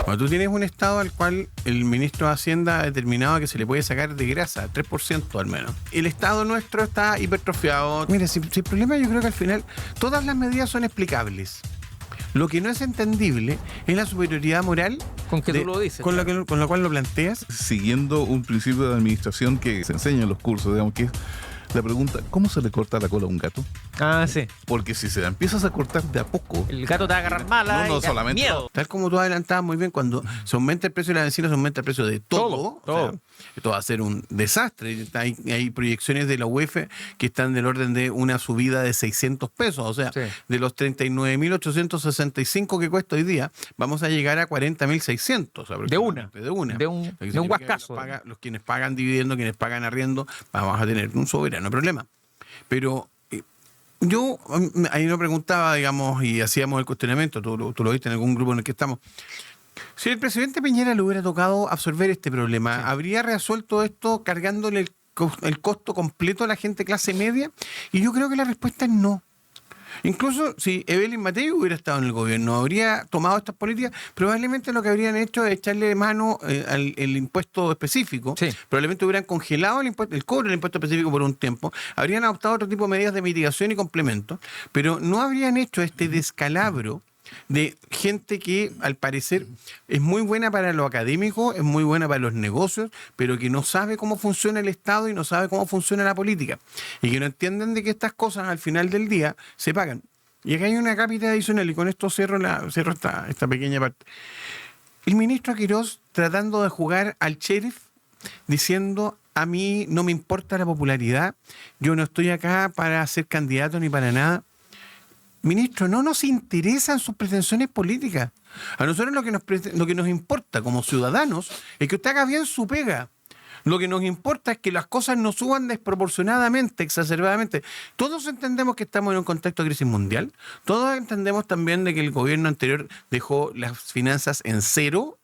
Cuando tú tienes un Estado al cual el ministro de Hacienda ha determinado que se le puede sacar de grasa, 3% al menos. El Estado nuestro está hipertrofiado. Mira, si el problema, yo creo que al final todas las medidas son explicables. Lo que no es entendible es la superioridad moral con que tú lo dices, con la cual lo planteas. Siguiendo un principio de administración que se enseña en los cursos, digamos, que es la pregunta: ¿cómo se le corta la cola a un gato? Ah, sí. Porque si se la empiezas a cortar de a poco, El gato te va a agarrar mala no y te da solamente miedo. Tal como tú adelantabas muy bien, cuando se aumenta el precio de la benzina, se aumenta el precio de todo. Todo. O sea, esto va a ser un desastre. Hay proyecciones de la UEF que están del orden de una subida de 600 pesos. O sea, Sí. de los 39.865 que cuesta hoy día, vamos a llegar a 40.600 aproximadamente. De una. De un Lo que significa que guascazo. los quienes pagan dividendo, quienes pagan arriendo, vamos a tener un soberano problema. Pero yo ahí nos preguntaba, digamos, y hacíamos el cuestionamiento, tú lo viste en algún grupo en el que estamos. Si el presidente Piñera le hubiera tocado absorber este problema, ¿habría resuelto esto cargándole el costo completo a la gente clase media? Y yo creo que la respuesta es no. Incluso si Evelyn Matei hubiera estado en el gobierno, habría tomado estas políticas, probablemente lo que habrían hecho es echarle mano al impuesto específico. Sí. Probablemente hubieran congelado el cobro del impuesto específico por un tiempo, habrían adoptado otro tipo de medidas de mitigación y complemento, pero no habrían hecho este descalabro de gente que al parecer es muy buena para lo académico, es muy buena para los negocios, pero que no sabe cómo funciona el Estado y no sabe cómo funciona la política. Y que no entienden de que estas cosas al final del día se pagan. Y acá hay una cápita adicional, y con esto cierro esta pequeña parte. El ministro Quirós tratando de jugar al sheriff, diciendo: a mí no me importa la popularidad, yo no estoy acá para ser candidato ni para nada. Ministro, no nos interesan sus pretensiones políticas. A nosotros lo que nos importa como ciudadanos es que usted haga bien su pega. Lo que nos importa es que las cosas no suban desproporcionadamente, exacerbadamente. Todos entendemos que estamos en un contexto de crisis mundial. Todos entendemos también de que el gobierno anterior dejó las finanzas en cero,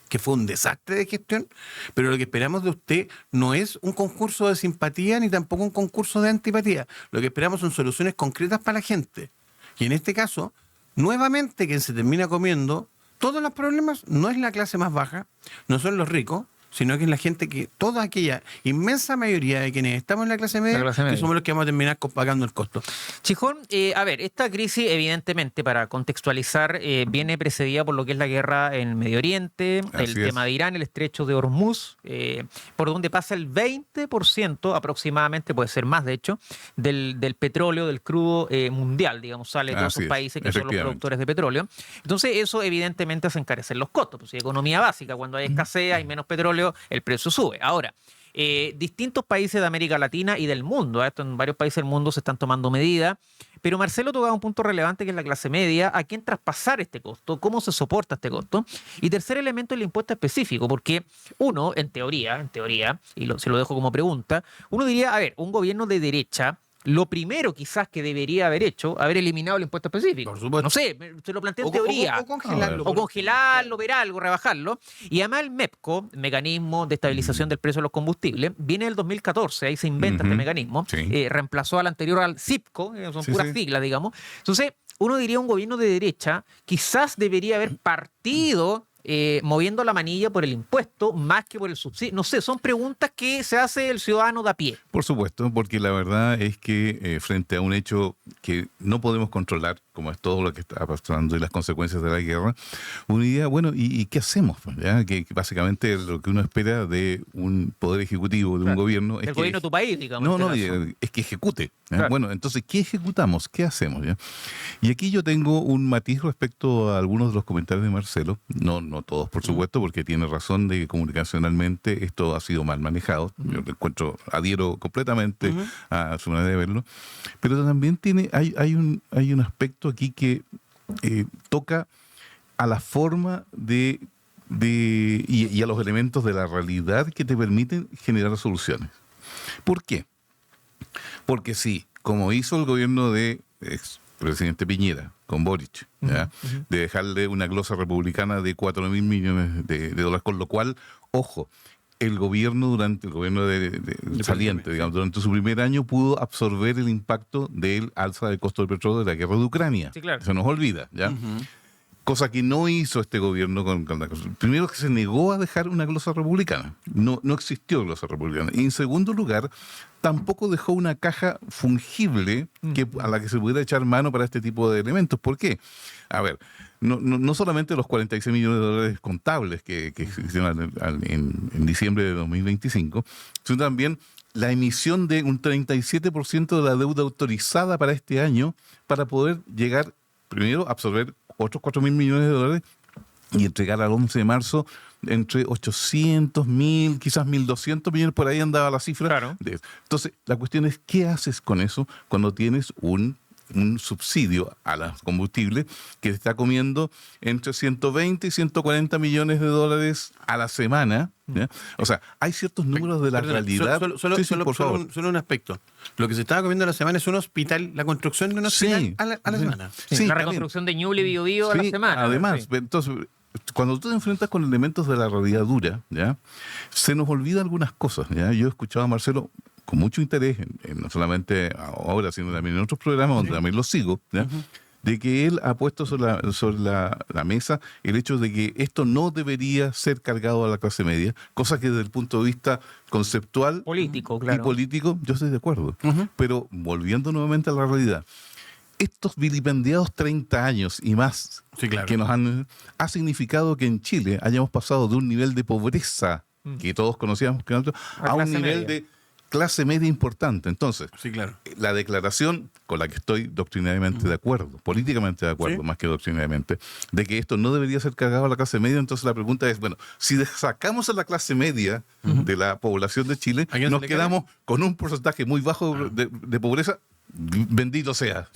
que fue un desastre de gestión, pero lo que esperamos de usted no es un concurso de simpatía ni tampoco un concurso de antipatía. Lo que esperamos son soluciones concretas para la gente. Y en este caso, nuevamente, quien se termina comiendo todos los problemas no es la clase más baja, no son los ricos, sino que es la gente que, toda aquella inmensa mayoría de quienes estamos en la clase media, que somos los que vamos a terminar pagando el costo. Chijón, a ver, esta crisis, evidentemente, para contextualizar, viene precedida por lo que es la guerra en Medio Oriente, el tema de Irán, el estrecho de Hormuz, por donde pasa el 20% aproximadamente, puede ser más de hecho, del petróleo, del crudo mundial, digamos, sale de todos esos países que son los productores de petróleo. Entonces, eso evidentemente hace encarecer los costos. Pues, economía básica, cuando hay escasez, hay menos petróleo, el precio sube. Ahora, distintos países de América Latina y del mundo, esto en varios países del mundo se están tomando medidas, pero Marcelo tocaba un punto relevante que es la clase media, a quién traspasar este costo, cómo se soporta este costo. Y tercer elemento, el impuesto específico, porque uno, en teoría, y se lo dejo como pregunta, uno diría, a ver, un gobierno de derecha, lo primero quizás que debería haber hecho, haber eliminado el impuesto específico. Por supuesto. No sé, se lo planteé en teoría. O congelarlo. O congelarlo, ver algo, rebajarlo. Y además el MEPCO, Mecanismo de Estabilización del Precio de los Combustibles, viene del 2014, ahí se inventa este mecanismo, reemplazó al anterior, al CIPCO, son puras siglas, digamos. Entonces, uno diría un gobierno de derecha quizás debería haber partido moviendo la manilla por el impuesto más que por el subsidio. No sé, son preguntas que se hace el ciudadano de a pie. Por supuesto, porque la verdad es que frente a un hecho que no podemos controlar, como es todo lo que está pasando y las consecuencias de la guerra, uno diría, bueno, ¿y qué hacemos? ¿Ya? Que básicamente lo que uno espera de un poder ejecutivo, de un gobierno... El gobierno de tu país, digamos. Es que ejecute. Claro. Bueno, entonces, ¿qué ejecutamos? ¿Qué hacemos? ¿Ya? Y aquí yo tengo un matiz respecto a algunos de los comentarios de Marcelo, no todos, por supuesto, porque tiene razón de que comunicacionalmente esto ha sido mal manejado. Yo lo adhiero completamente a su manera de verlo, pero también hay un aspecto aquí que toca a la forma y a los elementos de la realidad que te permiten generar soluciones. ¿Por qué? Porque sí, como hizo el gobierno de expresidente Piñera con Boric, ¿ya? De dejarle una glosa republicana de 4.000 millones de dólares, con lo cual, ojo, el gobierno saliente, digamos, durante su primer año pudo absorber el impacto del alza del costo del petróleo de la guerra de Ucrania. Sí, claro. Se nos olvida, ¿ya? cosa que no hizo este gobierno con la cosa. Primero, que se negó a dejar una glosa republicana. No existió glosa republicana. Y en segundo lugar, tampoco dejó una caja fungible a la que se pudiera echar mano para este tipo de elementos. ¿Por qué? A ver, no solamente los 46 millones de dólares contables que existieron en diciembre de 2025, sino también la emisión de un 37% de la deuda autorizada para este año para poder llegar, primero, a absorber otros 4.000 millones de dólares y entregar al 11 de marzo entre 800, 1.000, quizás 1.200 millones, por ahí andaba la cifra. Claro. Entonces, la cuestión es, ¿qué haces con eso cuando tienes un subsidio a los combustibles que se está comiendo entre 120 y 140 millones de dólares a la semana? ¿Ya? O sea, hay ciertos números de la realidad. Solo un aspecto. Lo que se estaba comiendo a la semana es un hospital, la construcción de un hospital a la semana. Sí, la reconstrucción de Ñuble y Biobío a la semana. Además, entonces, cuando tú te enfrentas con elementos de la realidad dura, ¿ya? Se nos olvida algunas cosas. ¿Ya? Yo he escuchado a Marcelo con mucho interés, no solamente ahora, sino también en otros programas donde también los sigo, ¿ya? De que él ha puesto sobre la mesa el hecho de que esto no debería ser cargado a la clase media, cosa que desde el punto de vista conceptual político, claro, y político, yo estoy de acuerdo. Pero volviendo nuevamente a la realidad, estos vilipendiados 30 años y más que nos ha significado que en Chile hayamos pasado de un nivel de pobreza que todos conocíamos a un nivel de clase media importante. Entonces, la declaración con la que estoy doctrinariamente de acuerdo, políticamente de acuerdo, más que doctrinariamente, de que esto no debería ser cargado a la clase media, entonces la pregunta es, bueno, si sacamos a la clase media de la población de Chile, nos quedamos con un porcentaje muy bajo de pobreza, bendito sea,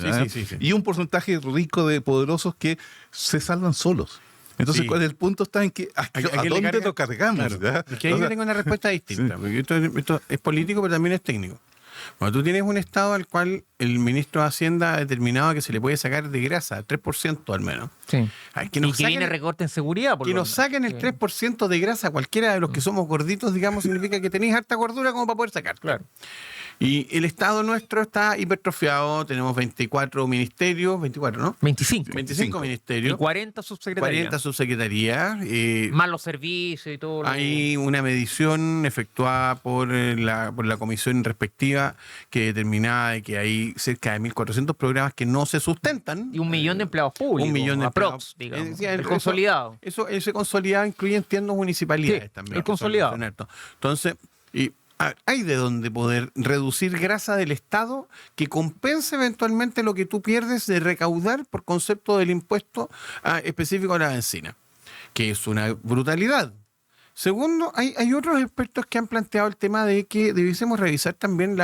y un porcentaje rico de poderosos que se salvan solos. Entonces, ¿cuál es el punto? Está en que ¿a dónde lo cargamos? Claro. Es que ahí yo tengo una respuesta distinta, porque esto es político, pero también es técnico. Cuando tú tienes un estado al cual el ministro de Hacienda ha determinado que se le puede sacar de grasa, 3% al menos. Sí. Y que viene recorte en seguridad. Que nos saquen el 3% de grasa, cualquiera de los que somos gorditos, digamos, significa que tenéis harta gordura como para poder sacar. Claro. Y el Estado nuestro está hipertrofiado, tenemos 24 ministerios, 24, ¿no? 25 ministerios. Y 40 subsecretarías. 40 subsecretarías. Más los servicios y todo. Hay una medición efectuada por la comisión respectiva que determinaba de que hay cerca de 1.400 programas que no se sustentan. Y 1 millón de empleados públicos. 1 millón de empleados, digamos. El consolidado. Ese consolidado incluye, entiendo, municipalidades también. El consolidado. Entonces, hay de dónde poder reducir grasa del Estado que compense eventualmente lo que tú pierdes de recaudar por concepto del impuesto específico a la benzina, que es una brutalidad. Segundo, hay otros expertos que han planteado el tema de que debiésemos revisar también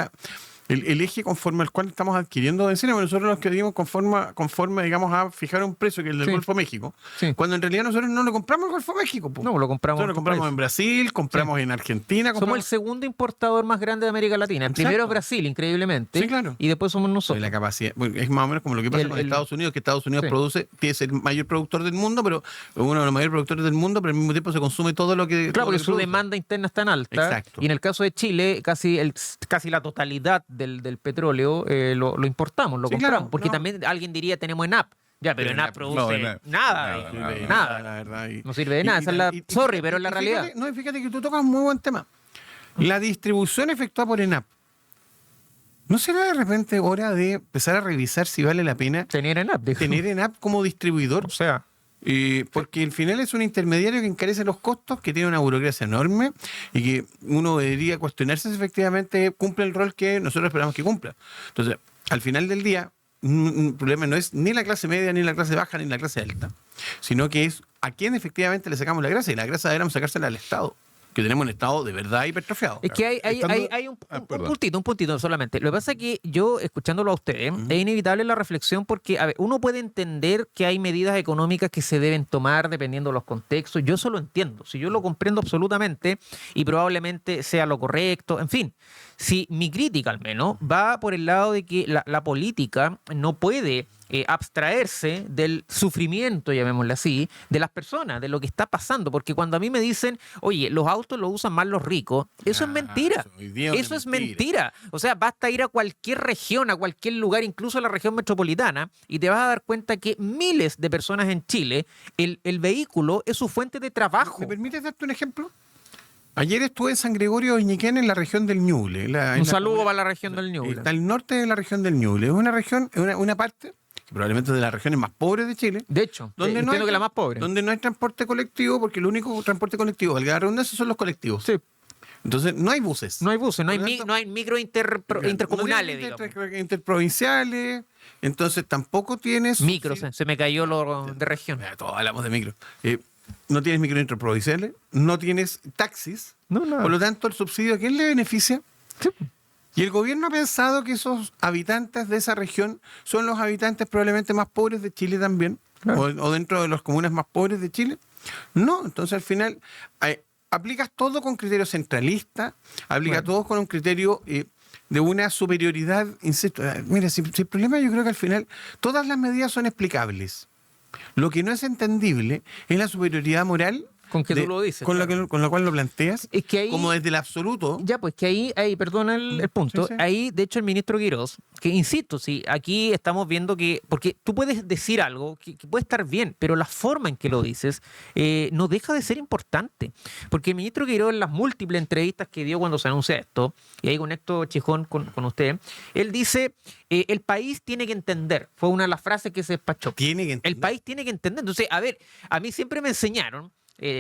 el eje conforme al cual estamos adquiriendo benzina, porque nosotros nos quedamos conforme, digamos, a fijar un precio que es el del Golfo México, cuando en realidad nosotros no lo compramos al Golfo México. No, lo compramos. Nosotros lo compramos en Brasil, compramos en Argentina. Somos el segundo importador más grande de América Latina. El primero es Brasil, increíblemente. Sí, claro. Y después somos nosotros. La capacidad, es más o menos como lo que pasa con Estados Unidos, que Estados Unidos produce, es el mayor productor del mundo, pero uno de los mayores productores del mundo, pero al mismo tiempo se consume todo lo que... Claro, porque su demanda interna es tan alta. Exacto. Y en el caso de Chile, casi la totalidad del petróleo lo importamos, lo compramos. Claro, porque también alguien diría tenemos ENAP. Ya, pero ENAP produce nada. La verdad. No sirve de nada. Pero es la realidad. Fíjate que tú tocas un muy buen tema. La distribución efectuada por ENAP. ¿No será de repente hora de empezar a revisar si vale la pena tener ENAP como distribuidor? O sea, porque al final es un intermediario que encarece los costos, que tiene una burocracia enorme y que uno debería cuestionarse si efectivamente cumple el rol que nosotros esperamos que cumpla. Entonces, al final del día, un problema no es ni la clase media, ni la clase baja, ni la clase alta, sino que es a quién efectivamente le sacamos la grasa, y la grasa deberíamos sacársela al Estado, que tenemos un Estado de verdad hipertrofiado. Es que hay un puntito solamente. Lo que pasa es que yo, escuchándolo a ustedes, es inevitable la reflexión porque, a ver, uno puede entender que hay medidas económicas que se deben tomar dependiendo de los contextos. Yo eso lo entiendo. Si yo lo comprendo absolutamente y probablemente sea lo correcto, en fin. si mi crítica al menos va por el lado de que la política no puede abstraerse del sufrimiento, llamémosle así, de las personas, de lo que está pasando, porque cuando a mí me dicen, oye, los autos los usan más los ricos, eso es mentira, eso es mentira. O sea, basta ir a cualquier región, a cualquier lugar, incluso a la región metropolitana, y te vas a dar cuenta que miles de personas en Chile, el vehículo es su fuente de trabajo. ¿Me permites darte un ejemplo? Ayer estuve en San Gregorio de Ñiquén, en la región del Ñuble. Un saludo para la región del Ñuble. Está al norte de la región del Ñuble. Es una región, una parte que probablemente es de las regiones más pobres de Chile. De hecho, entiendo que la más pobre. Donde no hay transporte colectivo, porque el único transporte colectivo, valga la redundancia, son los colectivos. Sí. Entonces, no hay buses. No hay buses, no hay micro intercomunales, no digamos. Interprovinciales. Entonces, tampoco tienes... Micros, se me cayó lo de región. Todos hablamos de micro. No tienes micro interprovinciales, no tienes taxis. No, nada. Por lo tanto, el subsidio, ¿a quién le beneficia? Sí. Y el gobierno ha pensado que esos habitantes de esa región son los habitantes probablemente más pobres de Chile también, Claro. o dentro de las comunas más pobres de Chile. No, entonces al final aplicas todo con criterio centralista, aplicas todo con un criterio de una superioridad, insisto. Mira, si el problema, yo creo que al final todas las medidas son explicables. Lo que no es entendible es la superioridad moral Con que tú lo dices. con, claro. con la cual lo planteas, Es que ahí, como desde el absoluto. ya, pues que ahí perdona el punto. Sí, sí. Ahí, de hecho, el ministro Quirós, que insisto, sí, aquí estamos viendo que, porque tú puedes decir algo que puede estar bien, pero la forma en que lo dices no deja de ser importante. Porque el ministro Quirós, en las múltiples entrevistas que dio cuando se anuncia esto, y ahí conecto Chijón con usted, él dice, el país tiene que entender, fue una de las frases que se despachó. Tiene que entender. El país tiene que entender. Entonces, a ver, a mí siempre me enseñaron,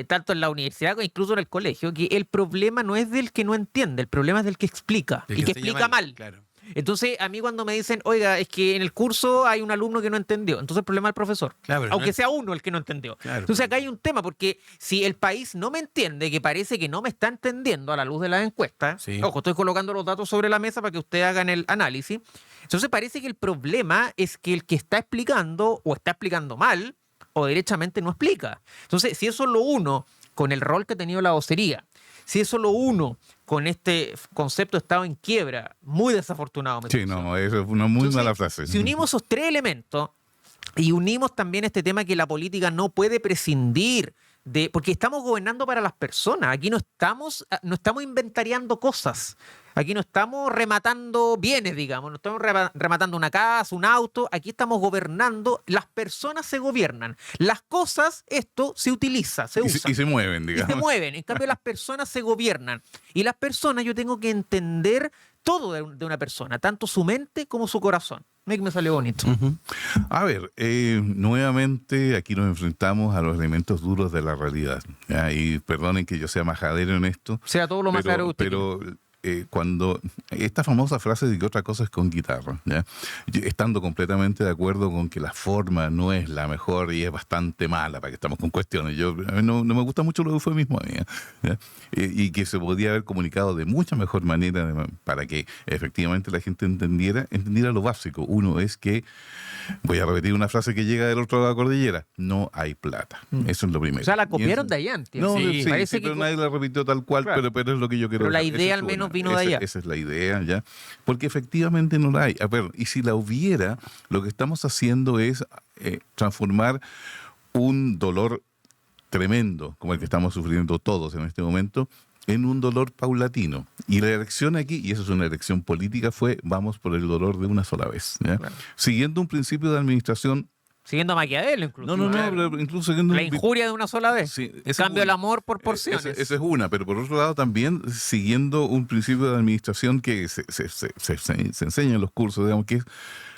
tanto en la universidad como incluso en el colegio, que el problema no es del que no entiende, el problema es del que explica Del y que enseña explica mal. Claro. Entonces, a mí cuando me dicen, oiga, es que en el curso hay un alumno que no entendió, entonces el problema es el profesor, Claro, pero aunque no es- sea uno el que no entendió. Claro. Entonces acá hay un tema, porque si el país no me entiende, que parece que no me está entendiendo a la luz de las encuestas, Sí. ojo, estoy colocando los datos sobre la mesa para que ustedes hagan el análisis, entonces parece que el problema es que el que está explicando o está explicando mal o derechamente no explica. Entonces, si eso lo uno con el rol que ha tenido la vocería, si eso lo uno con este concepto de Estado en quiebra, muy desafortunado. Me Sí, parece. no, eso es una muy Entonces, mala frase. Si unimos esos tres elementos y unimos también este tema que la política no puede prescindir de, porque estamos gobernando para las personas, aquí no estamos inventariando cosas, aquí no estamos rematando bienes, digamos, no estamos rematando una casa, un auto, aquí estamos gobernando, las personas se gobiernan, las cosas, esto se utiliza, se usa. Y se mueven, Y digamos. se mueven. En cambio, las personas se gobiernan. Y las personas, yo tengo que entender todo de una persona, tanto su mente como su corazón. Mira que me salió bonito. A ver, nuevamente aquí nos enfrentamos a los elementos duros de la realidad. ¿Ya? Y perdonen que yo sea majadero en esto. Sea todo lo más claro que usted Pero cuando esta famosa frase de que otra cosa es con guitarra, ¿ya? Yo, estando completamente de acuerdo con que la forma no es la mejor y es bastante mala, para que estamos con cuestiones. A mí no me gusta mucho los eufemismos, ¿ya? Y que se podía haber comunicado de mucha mejor manera para que efectivamente la gente entendiera lo básico. Uno es que, voy a repetir una frase que llega del otro lado de la cordillera, no hay plata. Eso es lo primero. O sea, la Y copiaron eso- de allá, antes. No, Sí, sí, parece sí, que pero nadie la repitió tal cual, Claro. pero es lo que yo quiero Pero la decir. idea Esa al es menos una. vino de allá. Esa es la idea, ¿ya? Porque efectivamente no la hay. A ver, y si la hubiera, lo que estamos haciendo es transformar un dolor tremendo, como el que estamos sufriendo todos en este momento, en un dolor paulatino. Y la elección aquí, y eso es una elección política, fue vamos por el dolor de una sola vez, ¿ya? Claro. Siguiendo un principio de administración. Siguiendo a Maquiavelo, incluso. No, pero incluso siguiendo La un injuria de una sola vez. Sí, En esa es cambio, el una. amor por porciones. Esa es una, pero por otro lado también siguiendo un principio de administración que se enseña en los cursos, digamos, que es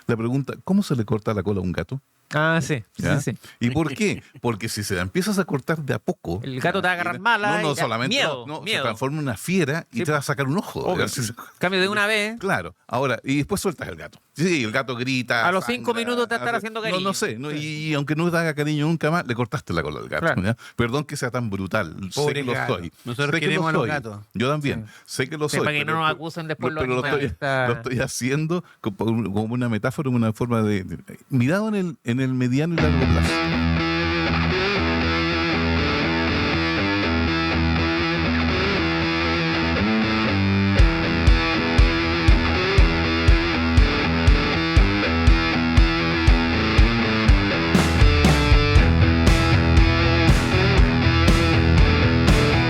la pregunta, ¿cómo se le corta la cola a un gato? Ah, sí. ¿Ya? Sí. ¿Y por qué? Porque si se la empiezas a cortar de a poco... El gato te va a agarrar mala No, y solamente miedo, no, miedo. se transforma en una fiera y Sí. te va a sacar un ojo. Obvio. ¿verdad? En cambio, de una vez. Claro, ahora, y después sueltas el gato. Sí, el gato grita. A los 5 sangra, minutos te estar hace- haciendo cariño. No sé, y aunque no te haga cariño nunca más, le cortaste la cola al gato. Claro. ¿ya? Perdón que sea tan brutal. Sé Pobre que lo gato. soy. Nosotros Sé que queremos lo a los soy. gatos. Yo también. Sé que lo Sí, soy. para que no nos acusen después los pero lo estoy haciendo como una metáfora, una forma de mirado en el mediano y largo plazo.